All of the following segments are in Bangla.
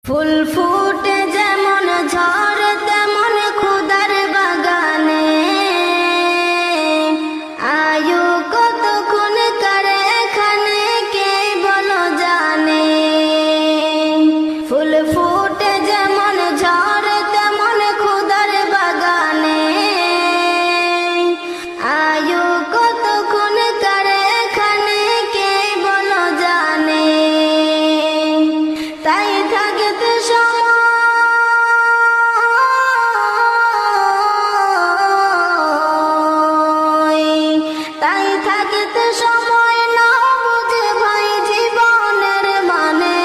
ফুল ফুটে যেমন ঝড় তেমন খুদার বাগানে, আয়ু কতক্ষণ কারে এখানে কে বলো জানে। ফুল ফুটে যেমন ঝড় তেমন খুদার বাগানে, আয়ু কতক্ষণ কারে এখানে কে বলো জানে। তাই থাকতে সময় না বুঝে ভাই জীবনের মানে,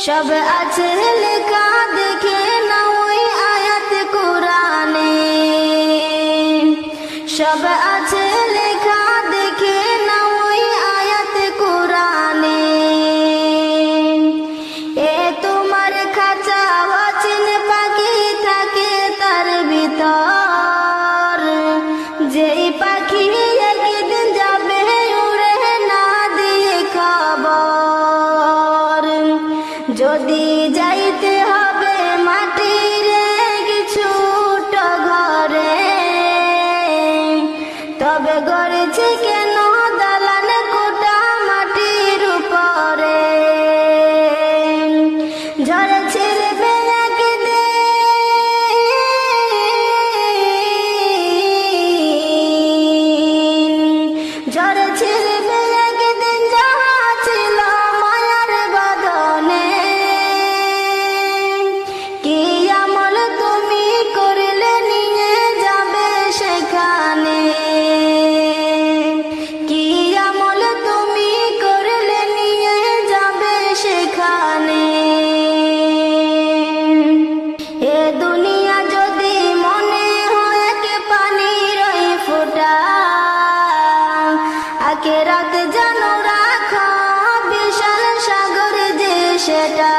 সব আছে লেখা দেখে না ওই আয়াত কোরআনে। সব আছে লেখা দেখে না ওই আয়াত কোরআনে। এ তোমার খাঁচা অচিন পাখি থাকে তার ভিতর, যেই পাখি একদিন যাবে উড়ে না দিয়ে খবর। যদি যাইতে হবে মাটির ছোট ঘরে, তবে গড়েছে কেন দালান কোটা মাটির উপরে। ঝড়ে ছিড়বে একদিন, ঝড়ে ছিড়বে একদিন যাহা ছিল মায়ার বাঁধনে। কি আমল তুমি করলে নিয়ে যাবে সেখানে, কি আমল তুমি করলে নিয়ে যাবে সেখানে। এ দুনিয়া যদি মনে হয় কে পানির ওই ফোঁটা, আখেরাত জানো রাখো বিশাল সাগর যে সেটা।